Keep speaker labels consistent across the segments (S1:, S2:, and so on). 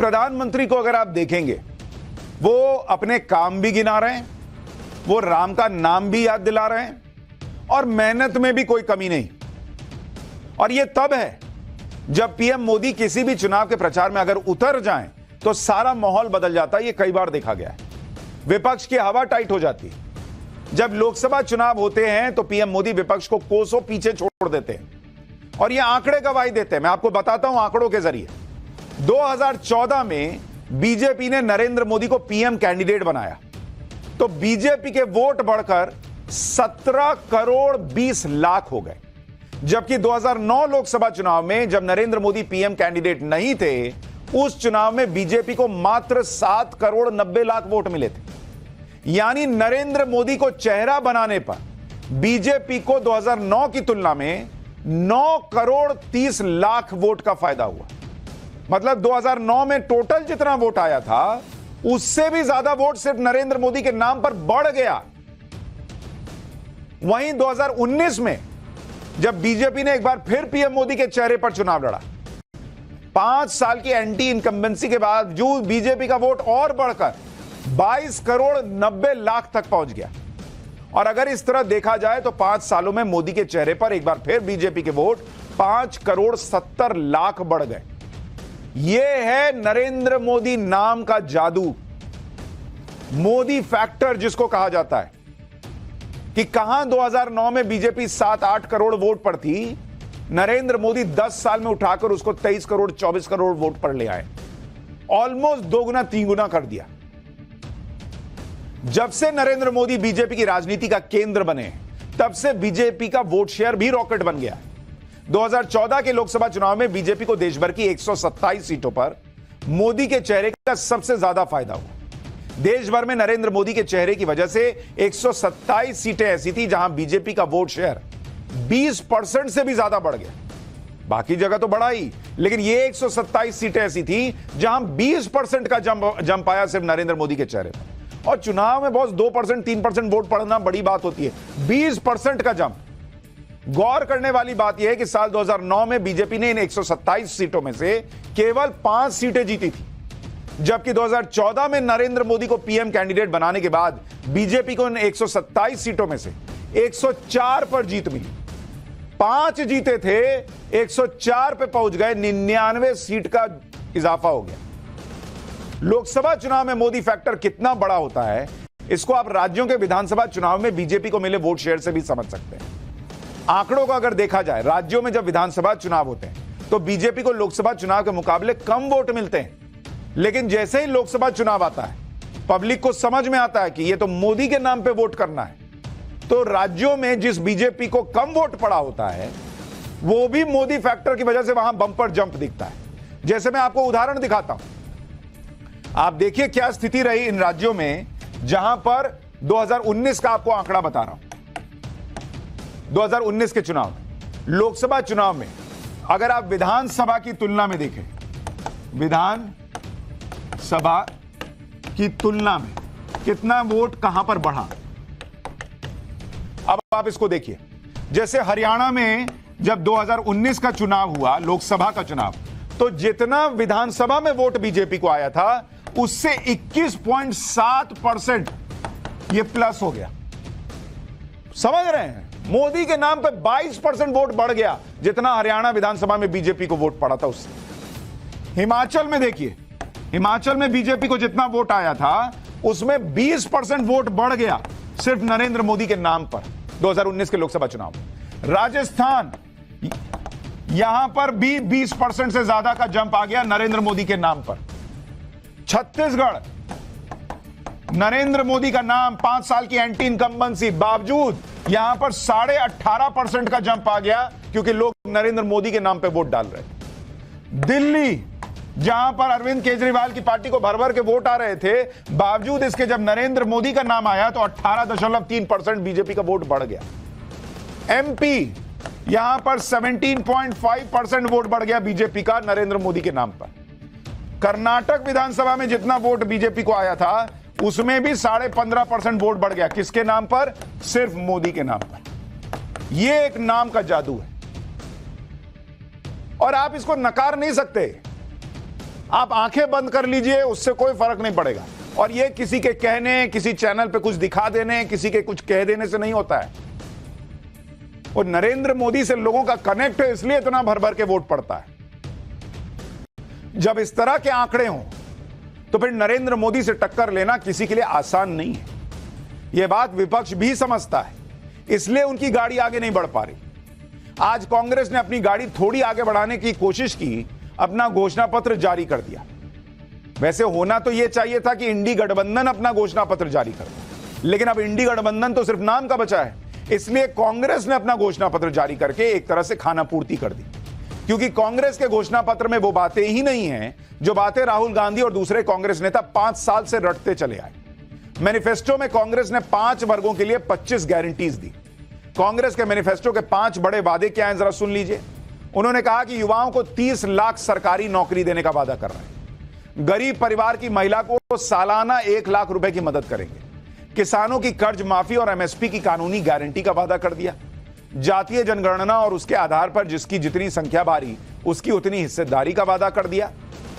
S1: प्रधानमंत्री को अगर आप देखेंगे, वो अपने काम भी गिना रहे हैं, वो राम का नाम भी याद दिला रहे हैं और मेहनत में भी कोई कमी नहीं। और यह तब है जब पीएम मोदी किसी भी चुनाव के प्रचार में अगर उतर जाएं तो सारा माहौल बदल जाता है। यह कई बार देखा गया है। विपक्ष की हवा टाइट हो जाती है। जब लोकसभा चुनाव होते हैं तो पीएम मोदी विपक्ष को कोसों पीछे छोड़ देते हैं और ये आंकड़े गवाही देते हैं। मैं आपको बताता हूं आंकड़ों के जरिए। 2014 में बीजेपी ने नरेंद्र मोदी को पीएम कैंडिडेट बनाया तो बीजेपी के वोट बढ़कर 17 करोड़ 20 लाख हो गए, जबकि 2009 लोकसभा चुनाव में जब नरेंद्र मोदी पीएम कैंडिडेट नहीं थे, उस चुनाव में बीजेपी को मात्र 7 करोड़ 90 लाख वोट मिले थे। यानी नरेंद्र मोदी को चेहरा बनाने पर बीजेपी को 2009 की तुलना में 9 करोड़ 30 लाख वोट का फायदा हुआ। मतलब 2009 में टोटल जितना वोट आया था उससे भी ज्यादा वोट सिर्फ नरेंद्र मोदी के नाम पर बढ़ गया। वहीं 2019 में जब बीजेपी ने एक बार फिर पीएम मोदी के चेहरे पर चुनाव लड़ा, 5 साल की एंटी इनकम्बेंसी के बावजूद बीजेपी का वोट और बढ़कर 22 करोड़ 90 लाख तक पहुंच गया। और अगर इस तरह देखा जाए तो 5 सालों में मोदी के चेहरे पर एक बार फिर बीजेपी के वोट 5 करोड़ 70 लाख बढ़ गए। यह है नरेंद्र मोदी नाम का जादू, मोदी फैक्टर जिसको कहा जाता है। कि कहां 2009 में बीजेपी 7-8 करोड़ वोट पर थी, नरेंद्र मोदी 10 साल में उठाकर उसको 23 करोड़ 24 करोड़ वोट पर ले आए। ऑलमोस्ट 2 गुना 3 गुना कर दिया। जब से नरेंद्र मोदी बीजेपी की राजनीति का केंद्र बने, तब से बीजेपी का वोट शेयर भी रॉकेट बन गया। 2014 के लोकसभा चुनाव में बीजेपी को देश भर की 127 सीटों पर मोदी के चेहरे का सबसे ज्यादा फायदा हुआ। देश भर में नरेंद्र मोदी के चेहरे की वजह से 127 सीटें ऐसी थी जहां बीजेपी का वोट शेयर 20% से भी ज्यादा बढ़ गया। बाकी जगह तो बढ़ा ही, लेकिन ये 127 सीटें ऐसी थी जहां 20% का जंप आया सिर्फ नरेंद्र मोदी के चेहरे पर। और चुनाव में बहुत 2% 3% वोट पड़ना बड़ी बात होती है, 20% का जंप। गौर करने वाली बात यह है कि साल 2009 में बीजेपी ने इन 127 सीटों में से केवल 5 सीटें जीती थी, जबकि 2014 में नरेंद्र मोदी को पीएम कैंडिडेट बनाने के बाद बीजेपी को इन 127 सीटों में से 104 पर जीत मिली। 5 जीते थे, 104 पे पहुंच गए, 99 सीट का इजाफा हो गया। लोकसभा चुनाव में मोदी फैक्टर कितना बड़ा होता है, इसको आप राज्यों के विधानसभा चुनाव में बीजेपी को मिले वोट शेयर से भी समझ सकते हैं। आंकड़ों को अगर देखा जाए, राज्यों में जब विधानसभा चुनाव होते हैं तो बीजेपी को लोकसभा चुनाव के मुकाबले कम वोट मिलते हैं, लेकिन जैसे ही लोकसभा चुनाव आता है, पब्लिक को समझ में आता है कि यह तो मोदी के नाम पे वोट करना है, तो राज्यों में जिस बीजेपी को कम वोट पड़ा होता है, वो भी मोदी फैक्टर की वजह से वहां बम्पर जंप दिखता है। जैसे मैं आपको उदाहरण दिखाता हूं, आप देखिए क्या स्थिति रही इन राज्यों में जहां पर 2019 का आपको आंकड़ा बता रहा हूं। 2019 के चुनाव, लोकसभा चुनाव में अगर आप विधानसभा की तुलना में देखें, विधानसभा की तुलना में कितना वोट कहां पर बढ़ा, अब आप इसको देखिए। जैसे हरियाणा में जब 2019 का चुनाव हुआ, लोकसभा का चुनाव, तो जितना विधानसभा में वोट बीजेपी को आया था उससे 21.7% ये प्लस हो गया। समझ रहे हैं? मोदी के नाम पे 22% वोट बढ़ गया, जितना हरियाणा विधानसभा में बीजेपी को वोट पड़ा था उससे। हिमाचल में देखिए, हिमाचल में बीजेपी को जितना वोट आया था उसमें 20% वोट बढ़ गया सिर्फ नरेंद्र मोदी के नाम पर 2019 के लोकसभा चुनाव। राजस्थान, यहां पर भी 20% से ज्यादा का जंप आ गया नरेंद्र मोदी के नाम पर। छत्तीसगढ़, नरेंद्र मोदी का नाम, 5 साल की एंटी इनकम्बेंसी बावजूद यहां पर 18.5% का जंप आ गया, क्योंकि लोग नरेंद्र मोदी के नाम पे वोट डाल रहे थे। दिल्ली, जहां पर अरविंद केजरीवाल की पार्टी को भर भर के वोट आ रहे थे, बावजूद इसके जब नरेंद्र मोदी का नाम आया तो 18.3% बीजेपी का वोट बढ़ गया। एमपी, यहां पर 17.5% वोट बढ़ गया बीजेपी का नरेंद्र मोदी के नाम पर। कर्नाटक विधानसभा में जितना वोट बीजेपी को आया था उसमें भी 15.5% वोट बढ़ गया। किसके नाम पर? सिर्फ मोदी के नाम पर। यह एक नाम का जादू है और आप इसको नकार नहीं सकते। आप आंखें बंद कर लीजिए, उससे कोई फर्क नहीं पड़ेगा। और ये किसी के कहने, किसी चैनल पे कुछ दिखा देने, किसी के कुछ कह देने से नहीं होता है। और नरेंद्र मोदी से लोगों का कनेक्ट है, इसलिए इतना भर भर के वोट पड़ता है। जब इस तरह के आंकड़े हों तो फिर नरेंद्र मोदी से टक्कर लेना किसी के लिए आसान नहीं है। यह बात विपक्ष भी समझता है, इसलिए उनकी गाड़ी आगे नहीं बढ़ पा रही। आज कांग्रेस ने अपनी गाड़ी थोड़ी आगे बढ़ाने की कोशिश की, अपना घोषणा पत्र जारी कर दिया। वैसे होना तो यह चाहिए था कि इंडी गठबंधन अपना घोषणा पत्र जारी कर दे, लेकिन अब इंडी गठबंधन तो सिर्फ नाम का बचा है। इसलिए कांग्रेस ने अपना घोषणा पत्र जारी करके एक तरह से खाना पूर्ति कर दी, क्योंकि कांग्रेस के घोषणा पत्र में वो बातें ही नहीं हैं जो बातें राहुल गांधी और दूसरे कांग्रेस नेता 5 साल से रटते चले आए। मैनिफेस्टो में कांग्रेस ने 5 वर्गों के लिए 25 गारंटीज दी। कांग्रेस के मैनिफेस्टो के 5 बड़े वादे क्या हैं, जरा सुन लीजिए। उन्होंने कहा कि युवाओं को 30 लाख सरकारी नौकरी देने का वादा कर रहे हैं। गरीब परिवार की महिला को सालाना 1 लाख रुपए की मदद करेंगे। किसानों की कर्ज माफी और एमएसपी की कानूनी गारंटी का वादा कर दिया। जातीय जनगणना और उसके आधार पर जिसकी जितनी संख्या बारी उसकी उतनी हिस्सेदारी का वादा कर दिया।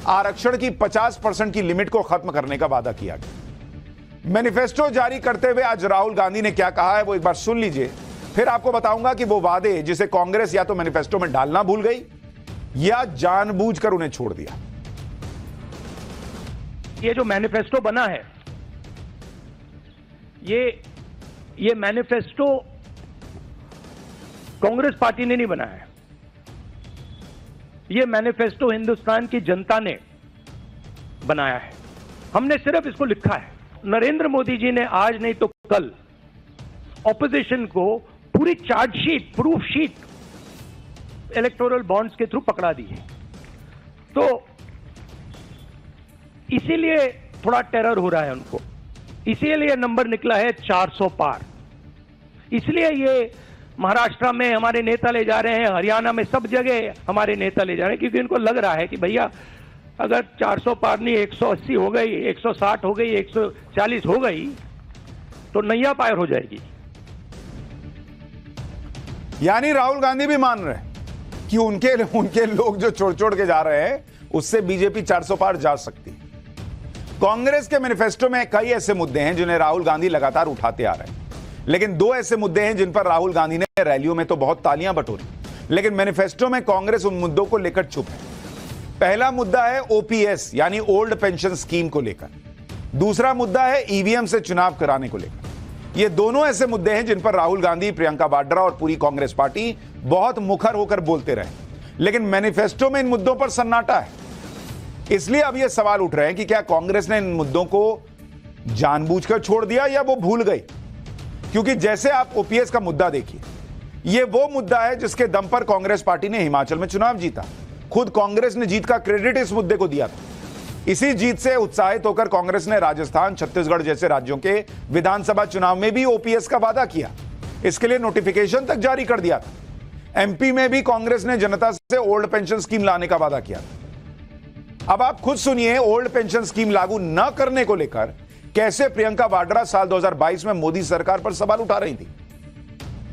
S1: आरक्षण की 50% की लिमिट को खत्म करने का वादा किया गया। मैनिफेस्टो जारी करते हुए आज राहुल गांधी ने क्या कहा है वो एक बार सुन लीजिए, फिर आपको बताऊंगा कि वो वादे जिसे कांग्रेस या तो मैनिफेस्टो में डालना भूल गई या जानबूझकर उन्हें छोड़ दिया।
S2: ये जो मैनिफेस्टो बना है, ये मैनिफेस्टो कांग्रेस पार्टी ने नहीं बनाया है। ये मैनिफेस्टो हिंदुस्तान की जनता ने बनाया है। हमने सिर्फ इसको लिखा है। नरेंद्र मोदी जी ने आज नहीं तो कल ऑपोजिशन को पूरी chargesheet, proof sheet electoral bonds के थ्रू पकड़ा दी है। तो इसीलिए थोड़ा टेरर हो रहा है उनको, इसीलिए नंबर निकला है 400 पार। इसलिए ये महाराष्ट्र में हमारे नेता ले जा रहे हैं, हरियाणा में सब जगह हमारे नेता ले जा रहे हैं, क्योंकि इनको लग रहा है कि भैया अगर 400 पार नहीं 180 हो गई, 160 हो गई, 140 हो गई तो नैया पार हो जाएगी।
S1: यानी राहुल गांधी भी मान रहे हैं कि उनके लोग जो छोड़ के जा रहे हैं उससे बीजेपी 400 पार जा सकती है। कांग्रेस के मैनिफेस्टो में कई ऐसे मुद्दे हैं जिन्हें राहुल गांधी लगातार उठाते आ रहे हैं, लेकिन 2 ऐसे मुद्दे हैं जिन पर राहुल गांधी ने रैलियों में तो बहुत तालियां बटोरी, लेकिन मैनिफेस्टो में कांग्रेस उन मुद्दों को लेकर चुप है। पहला मुद्दा है ओपीएस यानी ओल्ड पेंशन स्कीम को लेकर, दूसरा मुद्दा है ईवीएम से चुनाव कराने को लेकर। ये दोनों ऐसे मुद्दे हैं जिन पर राहुल गांधी, प्रियंका वाड्रा और पूरी कांग्रेस पार्टी बहुत मुखर होकर बोलते रहे, लेकिन मैनिफेस्टो में इन मुद्दों पर सन्नाटा है। इसलिए अब यह सवाल उठ रहे हैं कि क्या कांग्रेस ने इन मुद्दों को जानबूझकर छोड़ दिया या वो भूल गई। क्योंकि जैसे आप ओपीएस का मुद्दा देखिए, यह वो मुद्दा है जिसके दम पर कांग्रेस पार्टी ने हिमाचल में चुनाव जीता। खुद कांग्रेस ने जीत का क्रेडिट इस मुद्दे को दिया था। इसी जीत से उत्साहित होकर कांग्रेस ने राजस्थान, छत्तीसगढ़ जैसे राज्यों के विधानसभा चुनाव में भी ओपीएस का वादा किया, इसके लिए नोटिफिकेशन तक जारी कर दिया था। एमपी में भी कांग्रेस ने जनता से ओल्ड पेंशन स्कीम लाने का वादा किया था। अब आप खुद सुनिए, ओल्ड पेंशन स्कीम लागू न करने को लेकर कैसे प्रियंका वाड्रा साल 2022 में मोदी सरकार पर सवाल उठा रही थी।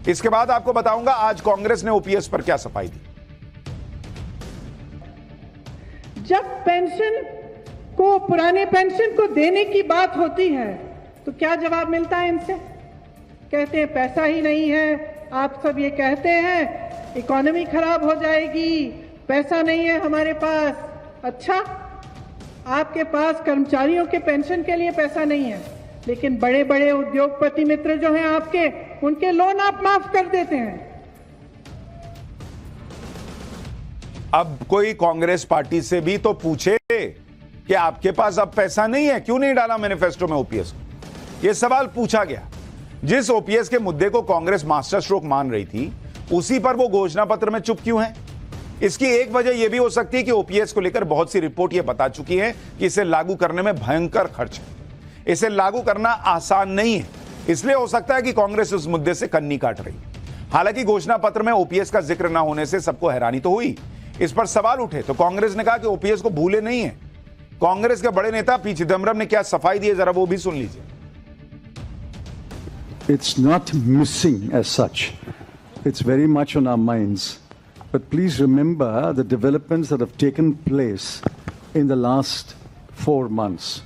S1: इसके बाद आपको बताऊंगा आज कांग्रेस ने ओपीएस पर क्या सफाई दी।
S3: जब पेंशन को, पुराने पेंशन को देने की बात होती है तो क्या जवाब मिलता है इनसे? कहते हैं पैसा ही नहीं है। आप सब ये कहते हैं इकोनॉमी खराब हो जाएगी, पैसा नहीं है हमारे पास। अच्छा, आपके पास कर्मचारियों के पेंशन के लिए पैसा नहीं है, लेकिन बड़े बड़े उद्योगपति मित्र जो हैं आपके, उनके लोन आप माफ कर देते हैं।
S1: अब कोई कांग्रेस पार्टी से भी तो पूछे कि आपके पास अब पैसा नहीं है, क्यों नहीं डाला मैनिफेस्टो में ओपीएस को। यह सवाल पूछा गया। जिस ओपीएस के मुद्दे को कांग्रेस मास्टर स्ट्रोक मान रही थी, उसी पर वो घोषणा पत्र में चुप क्यों है। इसकी एक वजह यह भी हो सकती है कि ओपीएस को लेकर बहुत सी रिपोर्ट यह बता चुकी है कि इसे लागू करने में भयंकर खर्च है, इसे लागू करना आसान नहीं है। इसलिए हो सकता है कि कांग्रेस उस मुद्दे से कन्नी काट रही। हालांकि घोषणा पत्र में ओपीएस का जिक्र न होने से सबको हैरानी तो हुई। इस पर सवाल उठे तो कांग्रेस ने कहा कि ओपीएस को भूले नहीं है। कांग्रेस के बड़े नेता पी चिदम्बरम ने क्या सफाई दी है, जरा वो भी सुन लीजिए।
S4: It's not missing as such. It's very much on our minds. But please remember the developments that have taken place in the last 4 months.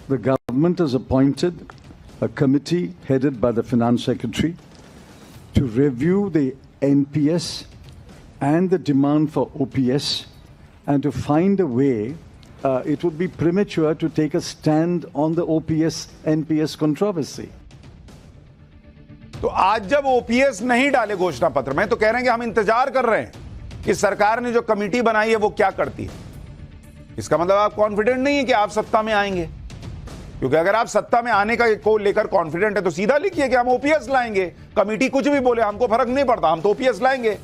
S4: The government has appointed a committee headed by the Finance Secretary to review the NPS and the demand for OPS and to find a way. It would be premature to take a stand on the OPS-NPS controversy.
S1: तो आज जब OPS नहीं डाले घोषणा पत्र में तो कह रहे हैं कि हम इंतजार कर रहे हैं कि सरकार ने जो कमेटी बनाई है वो क्या करती है। इसका मतलब आप कॉन्फिडेंट नहीं है कि आप सत्ता में आएंगे, क्योंकि अगर आप सत्ता में आने का को लेकर कॉन्फिडेंट है तो सीधा लिखिए कि हम ओपीएस लाएंगे। कमेटी कुछ भी बोले हमको फर्क नहीं पड़ता, हम तो ओपीएस लाएंगे।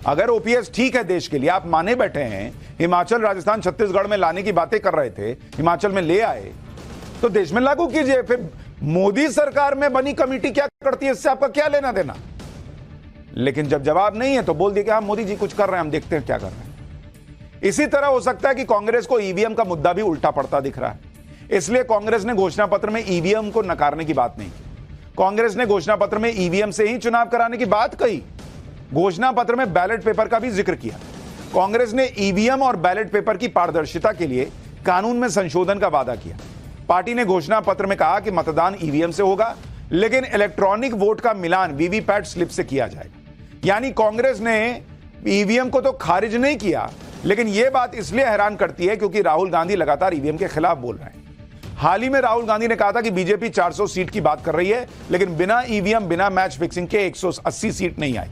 S1: अगर ओपीएस ठीक है देश के लिए, आप माने बैठे हैं, हिमाचल, राजस्थान, छत्तीसगढ़ में लाने की बातें कर रहे थे, हिमाचल में ले आए, तो देश में लागू कीजिए। फिर मोदी सरकार में बनी कमेटी क्या करती है इससे आपका क्या लेना देना। लेकिन जब जवाब नहीं है तो बोल दिए कि हाँ मोदी जी कुछ कर रहे हैं, हम देखते हैं क्या कर रहे हैं। इसी तरह हो सकता है कि कांग्रेस को ईवीएम का मुद्दा भी उल्टा पड़ता दिख रहा है, इसलिए कांग्रेस ने घोषणा पत्र में ईवीएम को नकारने की बात नहीं की। कांग्रेस ने घोषणा पत्र में ईवीएम से ही चुनाव कराने की बात कही। घोषणा पत्र में बैलेट पेपर का भी जिक्र किया। कांग्रेस ने ईवीएम और बैलेट पेपर की पारदर्शिता के लिए कानून में संशोधन का वादा किया। पार्टी ने घोषणा पत्र में कहा कि मतदान ईवीएम से होगा, लेकिन इलेक्ट्रॉनिक वोट का मिलान वीवीपैट स्लिप से किया जाएगा। यानी कांग्रेस ने ईवीएम को तो खारिज नहीं किया, लेकिन यह बात इसलिए हैरान करती है क्योंकि राहुल गांधी लगातार ईवीएम के खिलाफ बोल रहे हैं। हाल ही में राहुल गांधी ने कहा था कि बीजेपी 400 सीट की बात कर रही है, लेकिन बिना ईवीएम, बिना मैच फिक्सिंग के 180 सीट नहीं आई।